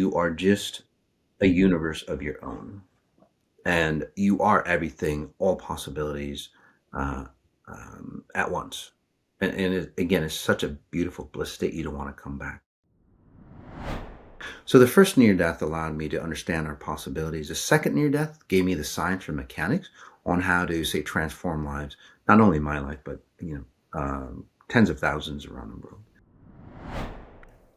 you are just a universe of your own, and you are everything, all possibilities uh, at once. And again, it's such a beautiful bliss state. You don't want to come back. So the first near death allowed me to understand our possibilities. The second near death gave me the science or mechanics on how to, say, transform lives, not only my life, but tens of thousands around the world.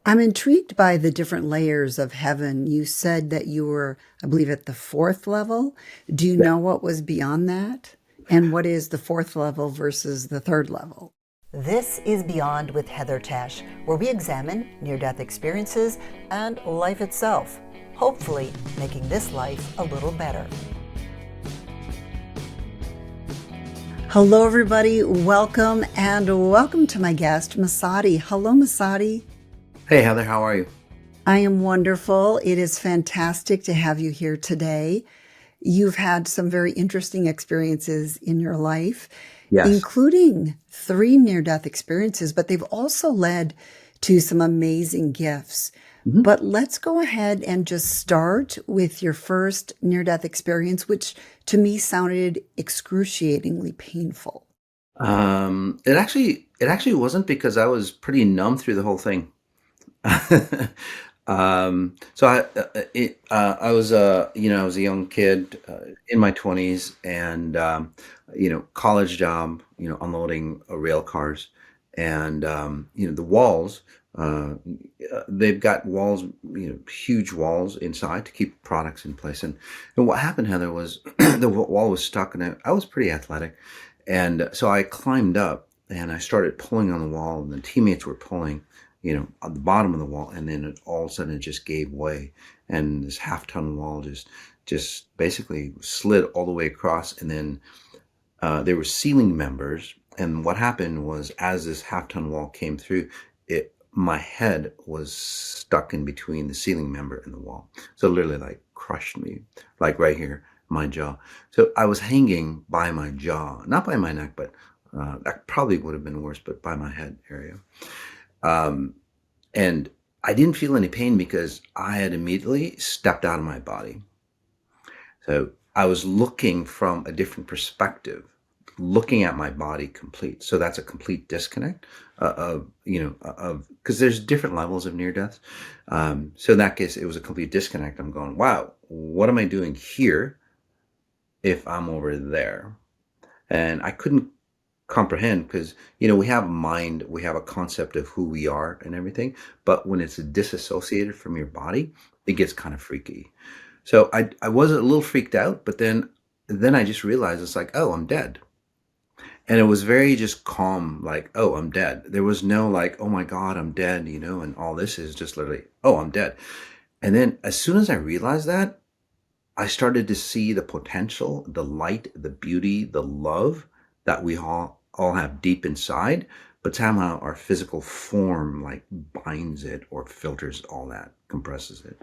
I'm intrigued by the different layers of heaven. You said that you were, I believe, at the fourth level. Do you Yeah. know what was beyond that? And what is the fourth level versus the third level? This is Beyond with Heather Tesch, where we examine near-death experiences and life itself, hopefully making this life a little better. Hello, everybody. Welcome and welcome to my guest, Masati. Hello, Masati. Hey, Heather, how are you? I am wonderful. It is fantastic to have you here today. You've had some very interesting experiences in your life, Yes. including 3 near-death experiences, but they've also led to some amazing gifts. Mhm. But let's go ahead and just start with your first near-death experience, which to me sounded excruciatingly painful. It actually wasn't, because I was pretty numb through the whole thing. So I was I was a young kid in my 20s, and college job, unloading rail cars, and the walls. They've got walls, huge walls inside to keep products in place. And what happened, Heather, was the wall was stuck, and I was pretty athletic, and so I climbed up and I started pulling on the wall, and the teammates were pulling, at the bottom of the wall, and then all of a sudden it just gave way, and this half-ton wall just basically slid all the way across, and then there were ceiling members, and what happened was, as this half-ton wall came through, my head was stuck in between the ceiling member and the wall, so it literally like crushed me, like right here, my jaw. So I was hanging by my jaw, not by my neck, but that probably would have been worse, but by my head area. Um, and I didn't feel any pain because I had immediately stepped out of my body. So I was looking from a different perspective, looking at my body complete. So that's a complete disconnect of, because there's different levels of near death. So in that case, it was a complete disconnect. I'm going, wow, what am I doing here if I'm over there? And I couldn't comprehend, because we have a mind, we have a concept of who we are and everything, but when it's disassociated from your body, it gets kind of freaky. So I was a little freaked out, but then I just realized, it's like, oh, I'm dead. And it was very just calm, like, oh, I'm dead. There was no like, oh my God, I'm dead, and all this is just literally, oh, I'm dead. And then as soon as I realized that, I started to see the potential, the light, the beauty, the love that we all have deep inside, but somehow our physical form like binds it or filters all that, compresses it.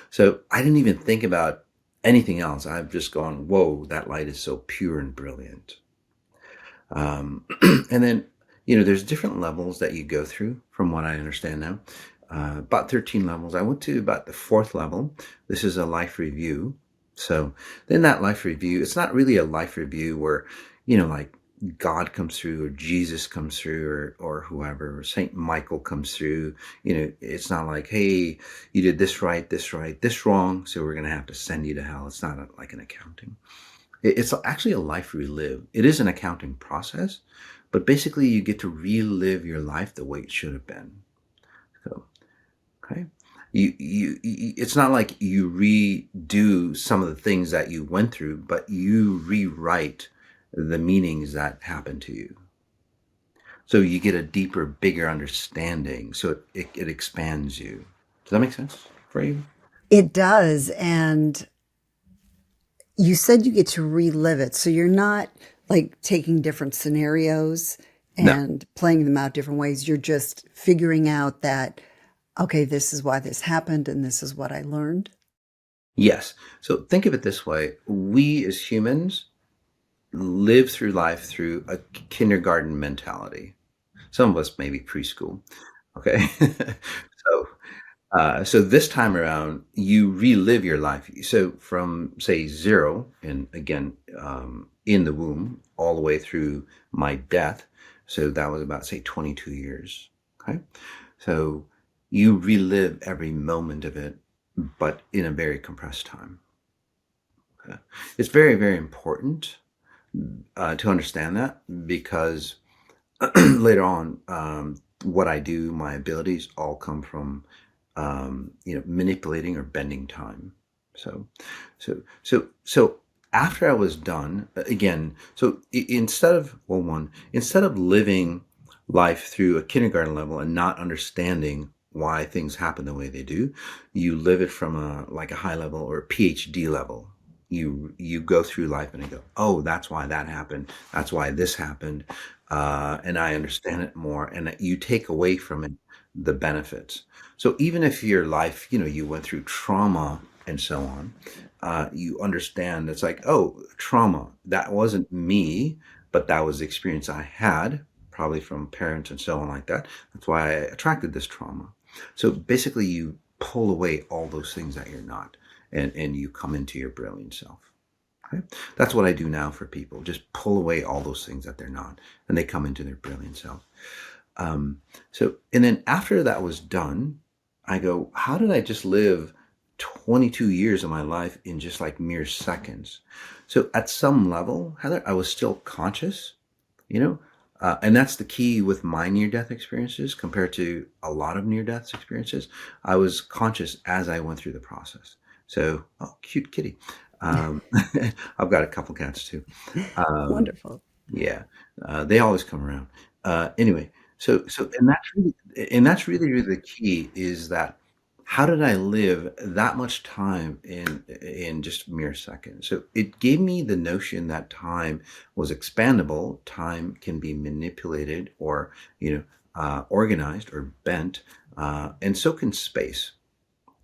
So I didn't even think about anything else. I've just gone, whoa, that light is so pure and brilliant. And then, there's different levels that you go through, from what I understand now. About 13 levels. I went to about the fourth level. This is a life review. So then that life review, it's not really a life review where, like God comes through, or Jesus comes through, or whoever, or Saint Michael comes through. It's not like, hey, you did this right, this wrong, so we're going to have to send you to hell. It's not like an accounting. It's actually a life relive. It is an accounting process, but basically you get to relive your life the way it should have been. So, okay. It's not like you redo some of the things that you went through, but you rewrite the meanings that happened to you. So you get a deeper, bigger understanding. So it expands you. Does that make sense for you? It does. And you said you get to relive it. So you're not like taking different scenarios No. and playing them out different ways. You're just figuring out that, okay, this is why this happened and this is what I learned. Yes. So think of it this way. We as humans live through life through a kindergarten mentality. Some of us maybe preschool. Okay. So So this time around, you relive your life. So from say zero, and again, in the womb, all the way through my death. So that was about say 22 years. Okay, so you relive every moment of it, but in a very compressed time. Okay? It's very, very important to understand that because later on, what I do, my abilities all come from, manipulating or bending time. So, so after I was done, again, so instead of, well, one, instead of living life through a kindergarten level and not understanding why things happen the way they do, you live it from a, like a high level or a PhD level. You go through life and you go, oh, that's why that happened. That's why this happened, and I understand it more, and you take away from it the benefits. So even if your life, you went through trauma and so on, you understand it's like, oh, trauma, that wasn't me, but that was the experience I had, probably from parents and so on like that. That's why I attracted this trauma. So basically, you pull away all those things that you're not, and you come into your brilliant self. Okay? That's what I do now for people. Just pull away all those things that they're not, and they come into their brilliant self. And then after that was done, I go, how did I just live 22 years of my life in just like mere seconds? So at some level, Heather, I was still conscious, you know, and that's the key with my near death experiences compared to a lot of near death experiences. I was conscious as I went through the process. So, oh, cute kitty. Um, I've got a couple cats too. Um, Wonderful. yeah, they always come around. Anyway, and that's really, really the key is that how did I live that much time in just mere seconds? So it gave me the notion that time was expandable. Time can be manipulated or organized or bent, and so can space.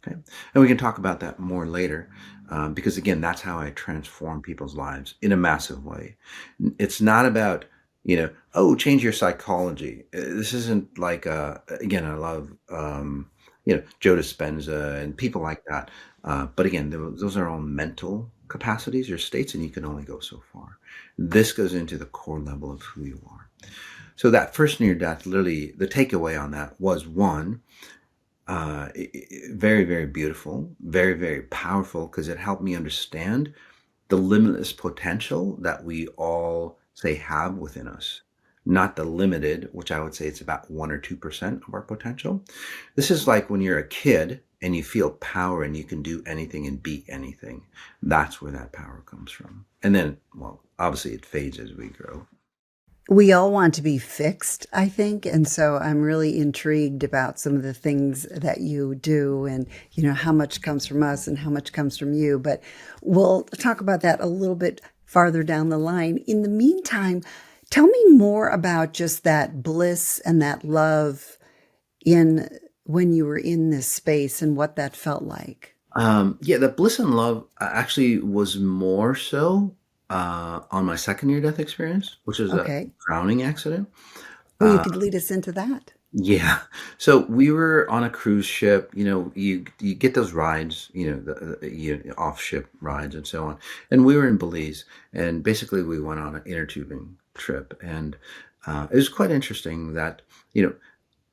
Okay. And we can talk about that more later because, again, that's how I transform people's lives in a massive way. It's not about, oh, change your psychology. This isn't like, again, I love, Joe Dispenza and people like that. But again, those are all mental capacities or states, and you can only go so far. This goes into the core level of who you are. So that first near death, literally, the takeaway on that was one, very, very beautiful, very, very powerful because it helped me understand the limitless potential that we all say have within us, not the limited, which I would say it's about 1 or 2% of our potential. This is like when you're a kid and you feel power and you can do anything and beat anything. That's where that power comes from. And then, well, obviously it fades as we grow. We all want to be fixed, I think. And so I'm really intrigued about some of the things that you do and, how much comes from us and how much comes from you. But we'll talk about that a little bit farther down the line. In the meantime, tell me more about just that bliss and that love in when you were in this space and what that felt like. Yeah, the bliss and love actually was more so on my second near death experience, which is a Okay. drowning accident. Well, you Uh, could lead us into that. yeah, so we were on a cruise ship. You get those rides, off ship rides and so on. And we were in Belize, and basically we went on an inner tubing trip, and it was quite interesting that you know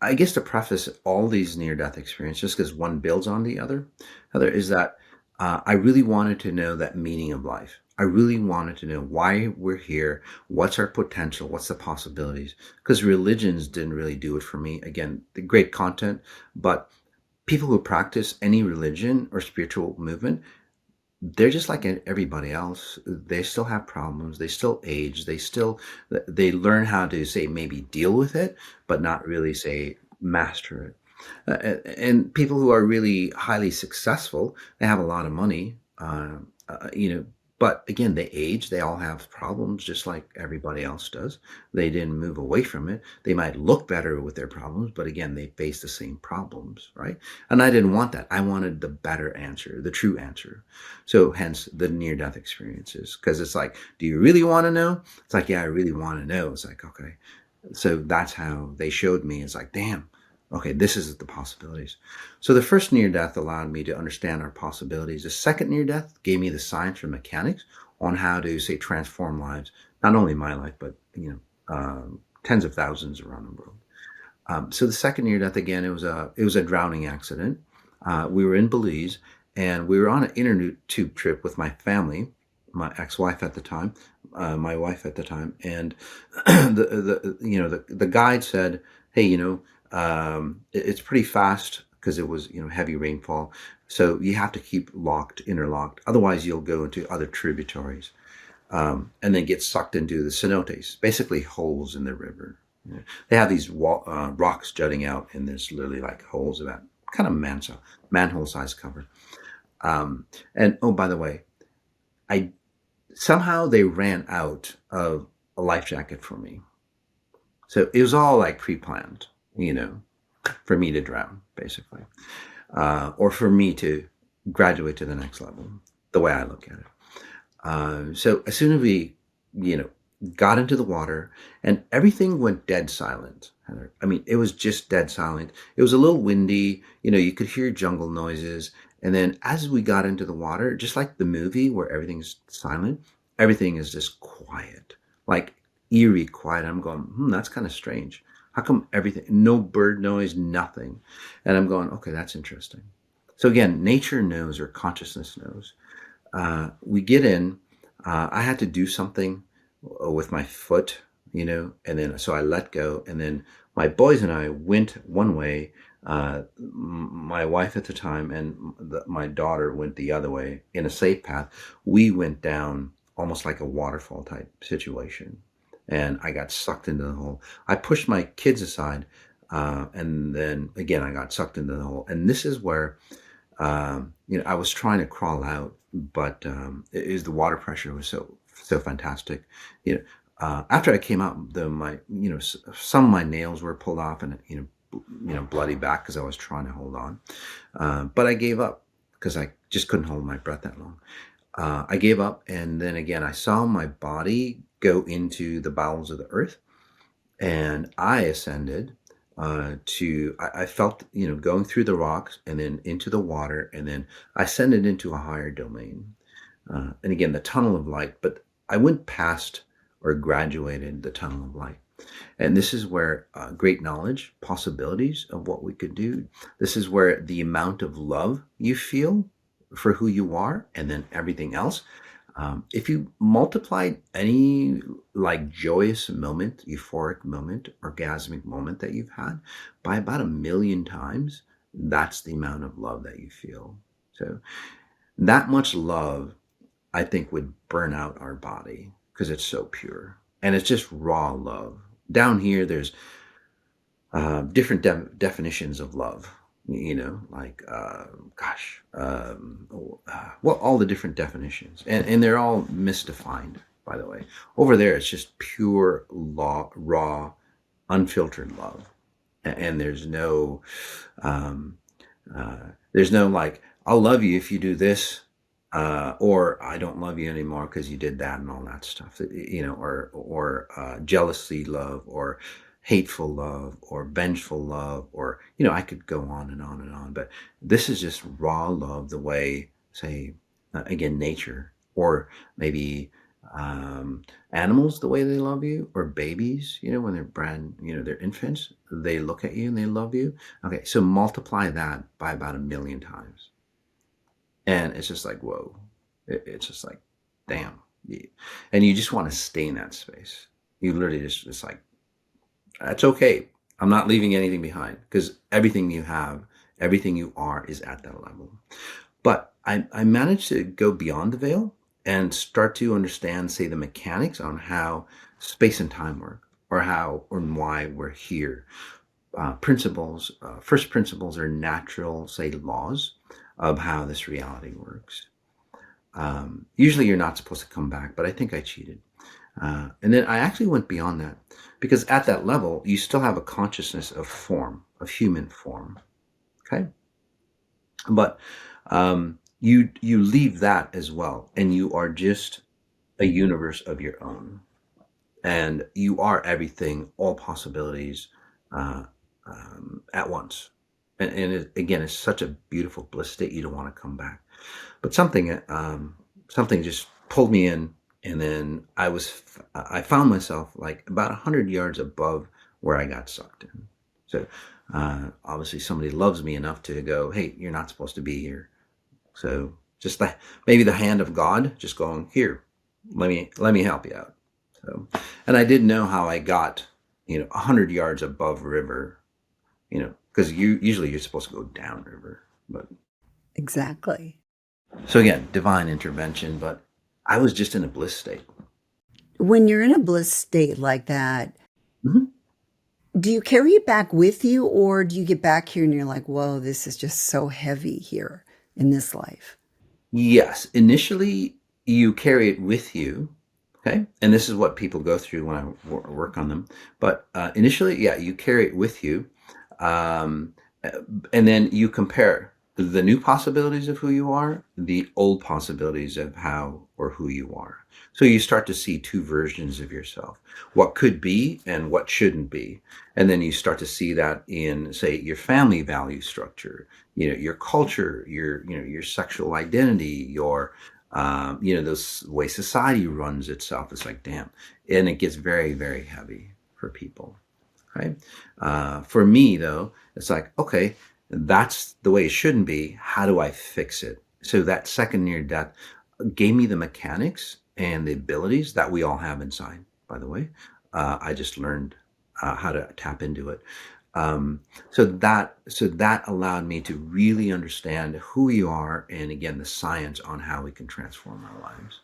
I guess to preface all these near death experiences, just because one builds on the other is that I really wanted to know that meaning of life. I really wanted to know why we're here, what's our potential, what's the possibilities. Because religions didn't really do it for me. Again, the great content, but people who practice any religion or spiritual movement, they're just like everybody else. They still have problems. They still age. They learn how to say maybe deal with it, but not really say master it. And people who are really highly successful, they have a lot of money, but again, they age. They all have problems, just like everybody else does. They didn't move away from it. They might look better with their problems, but again, they face the same problems, right? And I didn't want that. I wanted the better answer, the true answer. So hence the near-death experiences, because it's like, do you really want to know? It's like, yeah, I really want to know. It's like, okay. So that's how they showed me. It's like, damn. Okay, this is the possibilities. So the first near death allowed me to understand our possibilities. The second near death gave me the science or mechanics on how to, say, transform lives, not only my life, but tens of thousands around the world. So the second near death, again, it was a drowning accident. We were in Belize, and we were on an inner tube trip with my family, my ex-wife at the time, my wife at the time, and the guide said, "Hey, it's pretty fast because it was heavy rainfall, so you have to keep interlocked, otherwise you'll go into other tributaries." And then get sucked into the cenotes, basically holes in the river. They have these rocks jutting out, and there's literally like holes about kind of manhole size cover. And oh, by the way, I somehow they ran out of a life jacket for me, so it was all like pre-planned, for me to drown, basically, or for me to graduate to the next level. The way I look at it. So as soon as we, you know, got into the water, and everything went dead silent, Heather. I mean, it was just dead silent. It was a little windy. You could hear jungle noises. And then as we got into the water, just like the movie where everything's silent, everything is just quiet, like eerie quiet. I'm going, that's kind of strange. How come everything, no bird noise, nothing? And I'm going, okay, that's interesting. So again, nature knows, or consciousness knows. We get in. I had to do something with my foot, and then so I let go, and then my boys and I went one way. My wife at the time and my daughter went the other way in a safe path. We went down almost like a waterfall type situation, and I got sucked into the hole. I pushed my kids aside, and then again I got sucked into the hole. And this is where I was trying to crawl out, but the water pressure was so fantastic. After I came out, some of my nails were pulled off, and bloody back because I was trying to hold on. But I gave up because I just couldn't hold my breath that long. I gave up, and then again I saw my body go into the bowels of the earth, and I ascended I felt, going through the rocks and then into the water, and then I ascended into a higher domain. And again, the tunnel of light, but I went past or graduated the tunnel of light. And this is where great knowledge, possibilities of what we could do. This is where the amount of love you feel for who you are, and then everything else. If you multiplied any like joyous moment, euphoric moment, orgasmic moment that you've had by about 1,000,000 times, that's the amount of love that you feel. So that much love, I think, would burn out our body because it's so pure, and it's just raw love. Down here, there's different definitions of love. Like well, all the different definitions, and they're all misdefined, by the way. Over there, it's just pure raw, unfiltered love, and there's no like, I'll love you if you do this, or I don't love you anymore because you did that, and all that stuff. Or jealousy love, or hateful love, or vengeful love, or I could go on and on and on. But this is just raw love, the way, say, again, nature, or maybe animals, the way they love you, or babies, when they're infants, they look at you and they love you. Okay, so multiply that by about 1,000,000 times, and it's just like, whoa. It's just like, damn. And you just want to stay in that space. You literally just like, that's okay. I'm not leaving anything behind, because everything you have, everything you are, is at that level. But I managed to go beyond the veil and start to understand, say, the mechanics on how space and time work, or how or why we're here. Principles, first principles are natural, say, laws of how this reality works. Usually you're not supposed to come back, but I think I cheated. And then I actually went beyond that, because at that level, you still have a consciousness of form, of human form. Okay. But you leave that as well, and you are just a universe of your own, and you are everything, all possibilities, at once. And again, it's such a beautiful bliss state. You don't want to come back. But something just pulled me in, and then I found myself like about 100 yards above where I got sucked in. So obviously, somebody loves me enough to go, "Hey, you're not supposed to be here." So just maybe the hand of God just going here. Let me help you out. So, and I didn't know how I got 100 yards above river. Because usually you're supposed to go downriver, but Exactly. so again, divine intervention, but I was just in a bliss state. When you're in a bliss state like that, Mhm. do you carry it back with you, or do you get back here and you're like, whoa, this is just so heavy here in this life? Yes, initially you carry it with you, okay, and this is what people go through when I work on them. But initially, yeah, you carry it with you, um, and then you compare the new possibilities of who you are, the old possibilities of how or who you are. So you start to see two versions of yourself, what could be and what shouldn't be. And then you start to see that in, say, your family value structure, your culture, your sexual identity, your those way society runs itself. It's like, damn. And it gets very, very heavy for people. Right. For me, though, it's like, okay, that's the way it shouldn't be. How do I fix it? So that second near death gave me the mechanics and the abilities that we all have inside, by the way. I just learned how to tap into it. So that allowed me to really understand who we are, and again, the science on how we can transform our lives.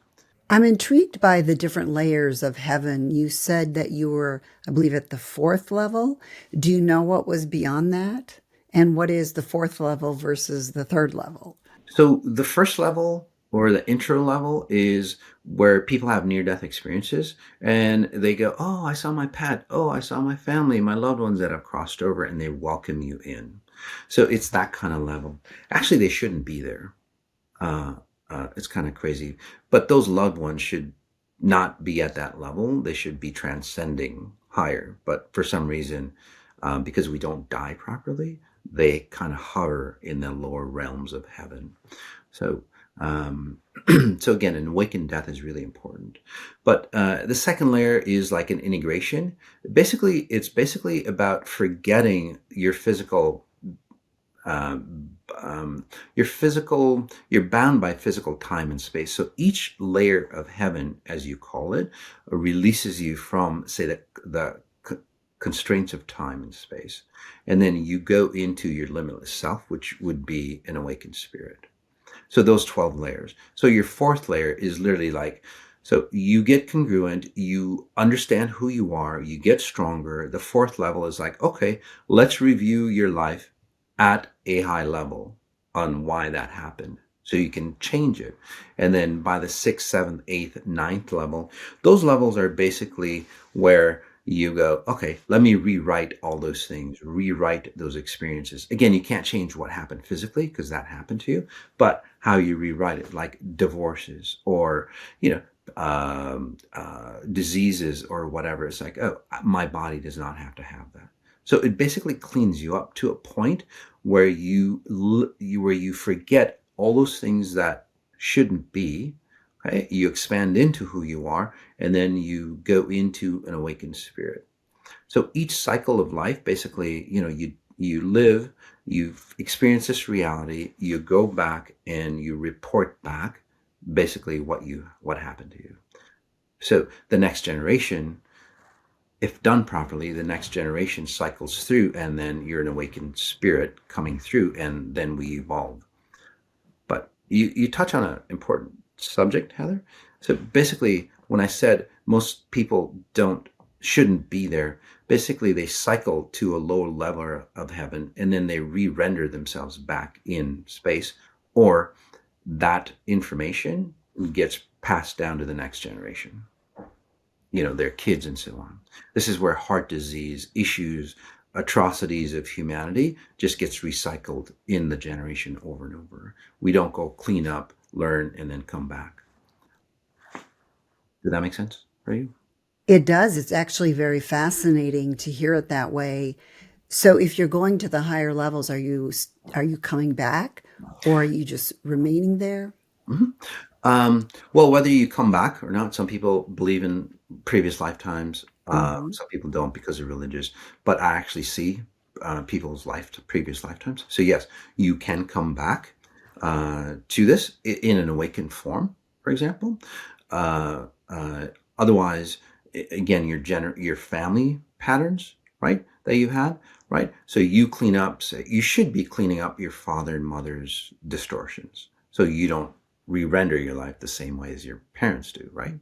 I'm intrigued by the different layers of heaven. You said that you were, I believe, at the fourth level. Do you know what was beyond that? And what is the fourth level versus the third level? So the first level or the intro level is where people have near death experiences and they go, "Oh, I saw my pet. Oh, I saw my family, my loved ones that have crossed over," and they welcome you in. So it's that kind of level. Actually, they shouldn't be there. Uh, it's kind of crazy. But those loved ones should not be at that level. They should be transcending higher. But for some reason, because we don't die properly, they kind of hover in the lower realms of heaven. So, um, so again, an awakened death is really important. But the second layer is like an integration. It's basically about forgetting your physical um, you're bound by physical time and space. So each layer of heaven, as you call it, releases you from, say, the constraints of time and space. And then you go into your limitless self, which would be an awakened spirit. So those 12 layers. So your fourth layer is literally like, so you get congruent, you understand who you are, you get stronger. The fourth level is like, okay, let's review your life at a high level on why that happened. So you can change it. And then by the sixth, seventh, eighth, ninth level, those levels are basically where you go, okay, let me rewrite all those things, rewrite those experiences. Again, you can't change what happened physically because that happened to you, but how you rewrite it, like divorces or, diseases or whatever. It's like, oh, my body does not have to have that. So it basically cleans you up to a point where you forget all those things that shouldn't be. Okay? You expand into who you are, and then you go into an awakened spirit. So each cycle of life, basically, you live, you've experienced this reality, you go back and you report back basically what happened to you. So the next generation, if done properly, the next generation cycles through, and then you're an awakened spirit coming through, and then we evolve. But you touch on an important subject, Heather. So basically, when I said most people shouldn't be there, basically they cycle to a lower level of heaven and then they re-render themselves back in space, or that information gets passed down to the next generation, their kids and so on. This is where heart disease issues, atrocities of humanity just gets recycled in the generation over and over. We don't go clean up, learn, and then come back. Did that make sense for you? It does. It's actually very fascinating to hear it that way. So if you're going to the higher levels, are you coming back, or are you just remaining there? Mhm. Well, whether you come back or not, some people believe in previous lifetimes. Hmm. Some people don't because they're religious. But I actually see people's previous lifetimes. So yes, you can come back to this in an awakened form, for example. Otherwise, again, your family patterns, right, that you had, right. So you clean up. Say, you should be cleaning up your father and mother's distortions, so you don't re-render your life the same way as your parents do, right?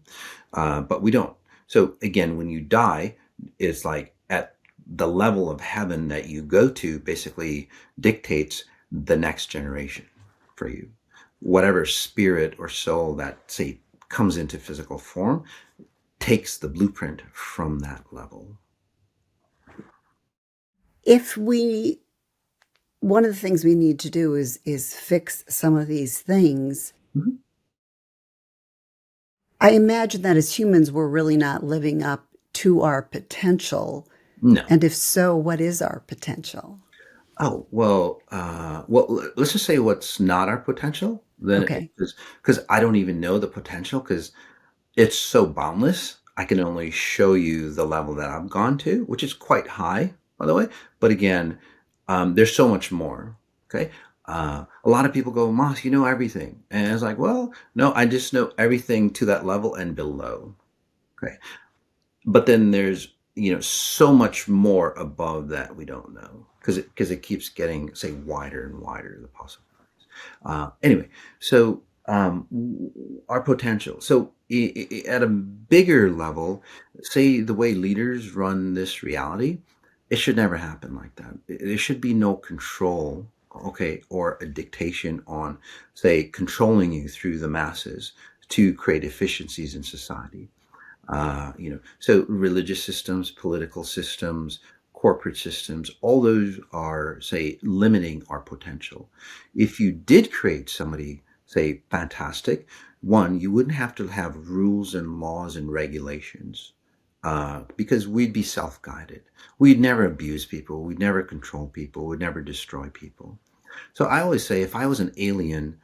But we don't. So again, when you die, it's like at the level of heaven that you go to basically dictates the next generation for you. Whatever spirit or soul that, say, comes into physical form takes the blueprint from that level. If we One of the things we need to do is fix some of these things. Mhm. I imagine that as humans, we're really not living up to our potential. No. And if so, what is our potential? Oh, well, let's just say what's not our potential. Then, Okay. because I don't even know the potential, because it's so boundless. I can only show you the level that I've gone to, which is quite high, by the way. But again, there's so much more. Okay. A lot of people go, Moss, you know everything. And it's like, well, no, I just know everything to that level and below. Okay. But then there's, so much more above that we don't know, because it keeps getting, say, wider and wider, the possibilities. Anyway, so our potential. So at a bigger level, say the way leaders run this reality, it should never happen like that. There should be no control, okay, or a dictation on, say, controlling you through the masses to create efficiencies in society. So religious systems, political systems, corporate systems, all those are, say, limiting our potential. If you did create somebody, say, fantastic, one, you wouldn't have to have rules and laws and regulations, because we'd be self-guided. We'd never abuse people. We'd never control people. We'd never destroy people. So I always say, if I was an alien,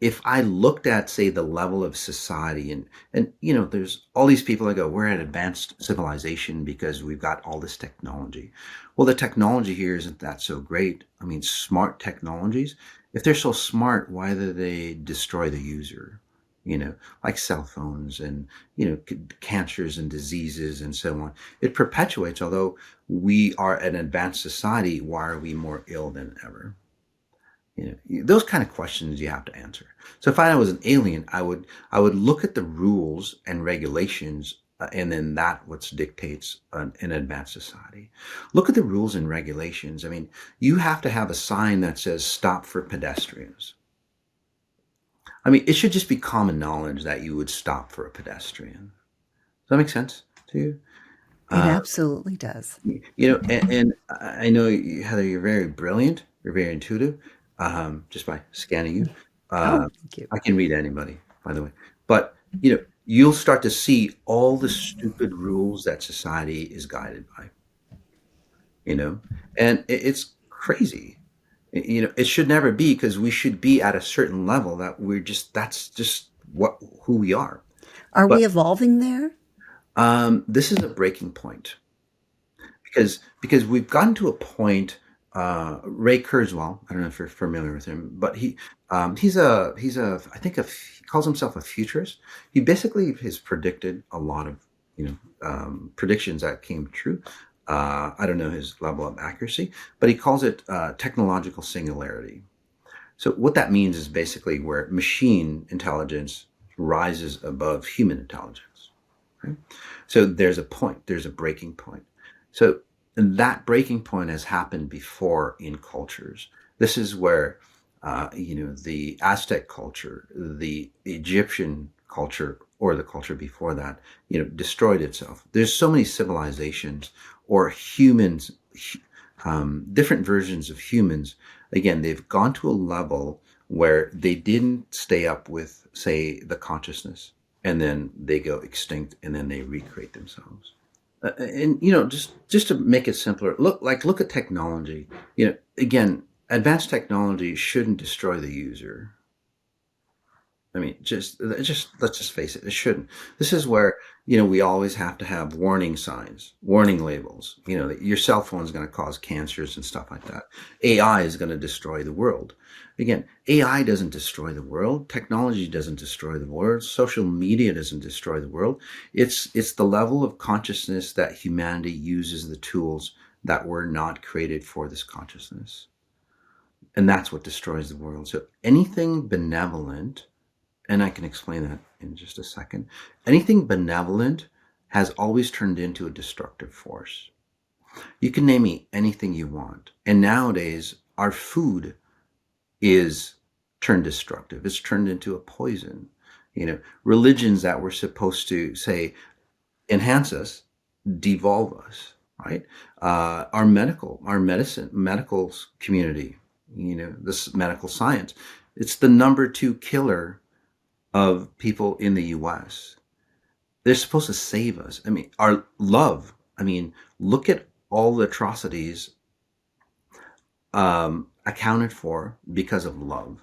if I looked at, say, the level of society, and there's all these people that go, we're at advanced civilization because we've got all this technology. Well, the technology here isn't that so great. I mean, smart technologies, if they're so smart, why do they destroy the user? Like cell phones and cancers and diseases and so on. It perpetuates. Although we are an advanced society, why are we more ill than ever? Those kind of questions you have to answer. So if I was an alien, I would look at the rules and regulations, and then that what dictates an advanced society. Look at the rules and regulations. I mean, you have to have a sign that says "Stop for pedestrians." I mean, it should just be common knowledge that you would stop for a pedestrian. Does that make sense to you? It Uh, absolutely does. and I know, Heather, you're very brilliant. You're very intuitive. Just by scanning you, Oh, uh, thank you. I can read anybody, by the way. But you'll start to see all the stupid rules that society is guided by. You know, and it's crazy. It should never be, because we should be at a certain level that that's just who we are. Are But we evolving there? this is a breaking point, because we've gotten to a point. Ray Kurzweil, I don't know if you're familiar with him, but he's a I think he calls himself a futurist. He basically has predicted a lot of predictions that came true. I don't know his level of accuracy, but he calls it technological singularity. So what that means is basically where machine intelligence rises above human intelligence. Right? So there's a breaking point. So that breaking point has happened before in cultures. This is where, the Aztec culture, the Egyptian culture, or the culture before that, destroyed itself. There's so many civilizations or humans, different versions of humans. Again, they've gone to a level where they didn't stay up with, say, the consciousness, and then they go extinct, and then they recreate themselves. And just to make it simpler, look at technology. Again, advanced technology shouldn't destroy the user. I mean, just let's just face it, it shouldn't. This is where, we always have to have warning signs, warning labels. That your cell phone is going to cause cancers and stuff like that. AI is going to destroy the world. Again, AI doesn't destroy the world. Technology doesn't destroy the world. Social media doesn't destroy the world. It's the level of consciousness that humanity uses the tools that were not created for this consciousness. And that's what destroys the world. So anything benevolent, and I can explain that in just a second. Anything benevolent has always turned into a destructive force. You can name me anything you want. And nowadays, our food is turned destructive. It's turned into a poison. Religions that were supposed to, say, enhance us, devolve us, right? Our medical community, this medical science, it's the number 2 killer of people in the US. They're supposed to save us. I mean, our love. I mean, look at all the atrocities accounted for because of love.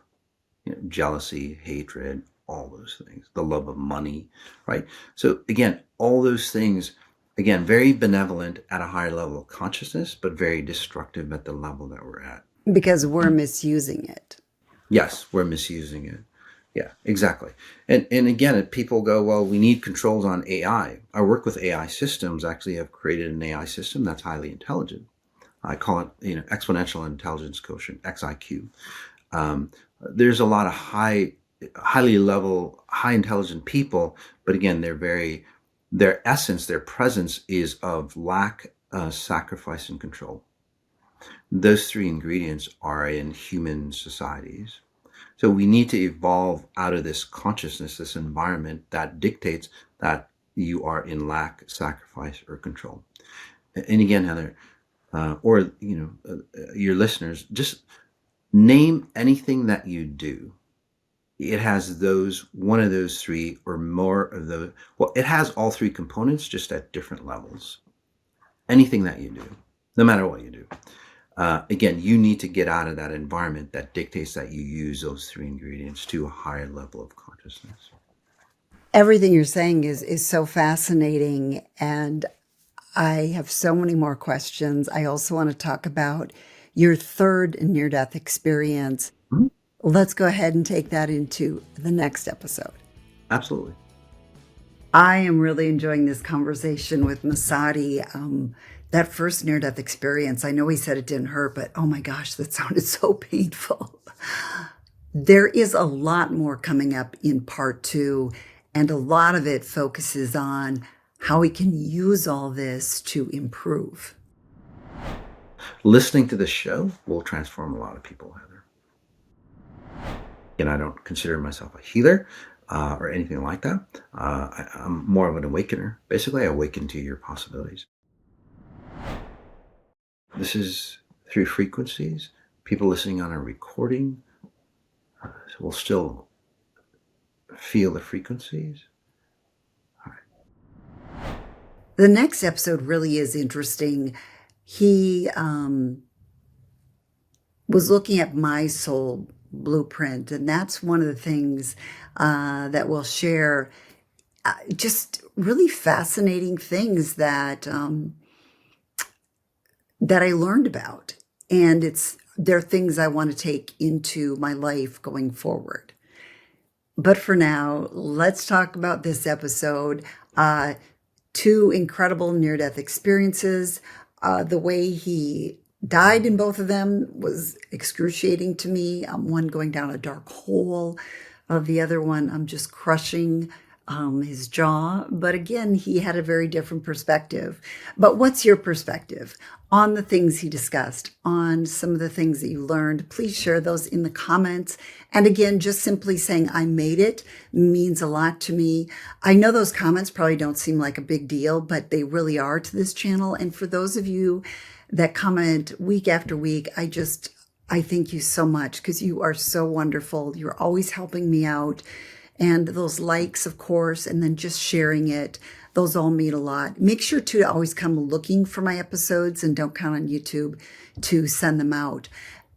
Jealousy, hatred, all those things. The love of money, right? So again, all those things, again, very benevolent at a higher level of consciousness, but very destructive at the level that we're at. Because we're misusing it. Yes, we're misusing it. Yeah, exactly. And again, people go, well, we need controls on AI. I work with AI systems. Actually, I've created an AI system that's highly intelligent. I call it, Exponential Intelligence Quotient, XIQ. There's a lot of highly intelligent people, but again, their essence, their presence is of lack, sacrifice, and control. Those 3 ingredients are in human societies. So we need to evolve out of this consciousness, this environment that dictates that you are in lack, sacrifice, or control. And again, Heather, or your listeners, just name anything that you do. It has one of those 3 or more of those. Well, it has all 3 components, just at different levels. Anything that you do, no matter what you do. Again, you need to get out of that environment that dictates that you use those 3 ingredients to a higher level of consciousness. Everything you're saying is so fascinating, and I have so many more questions. I also want to talk about your 3rd near-death experience. Mm-hmm. Let's go ahead and take that into the next episode. Absolutely. I am really enjoying this conversation with Masati. That first near-death experience, I know he said it didn't hurt, but oh my gosh, that sounded so painful. There is a lot more coming up in part 2, and a lot of it focuses on how we can use all this to improve. Listening to this show will transform a lot of people, Heather. And I don't consider myself a healer or anything like that. I'm more of an awakener. Basically, I awaken to your possibilities. This is through frequencies. People listening on a recording will still feel the frequencies. All right. The next episode really is interesting. He was looking at my soul blueprint, and that's one of the things that we'll share. Just really fascinating things that I learned about, and they're things I want to take into my life going forward. But for now, let's talk about this episode. 2 incredible near-death experiences. The way he died in both of them was excruciating to me. One going down a dark hole. The other one, I'm just crushing his jaw. But again, he had a very different perspective. But what's your perspective on the things he discussed, on some of the things that you learned? Please share those in the comments. And again, just simply saying I made it means a lot to me. I know those comments probably don't seem like a big deal, but they really are to this channel. And for those of you that comment week after week, I thank you so much, because you are so wonderful. You're always helping me out. And those likes, of course, and then just sharing it, those all mean a lot. Make sure to always come looking for my episodes and don't count on YouTube to send them out.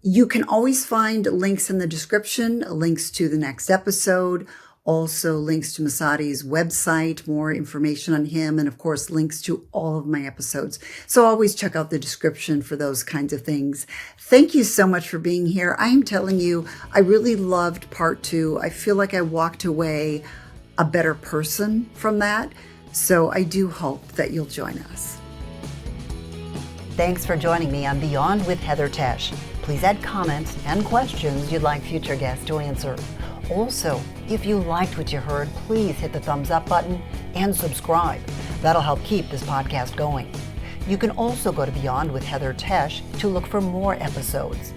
You can always find links in the description, links to the next episode, also links to Masati's website, more information on him, and of course, links to all of my episodes. So always check out the description for those kinds of things. Thank you so much for being here. I am telling you, I really loved part 2. I feel like I walked away a better person from that. So I do hope that you'll join us. Thanks for joining me on Beyond with Heather Tesch. Please add comments and questions you'd like future guests to answer. Also, if you liked what you heard, please hit the thumbs up button and subscribe. That'll help keep this podcast going. You can also go to Beyond with Heather Tesch to look for more episodes.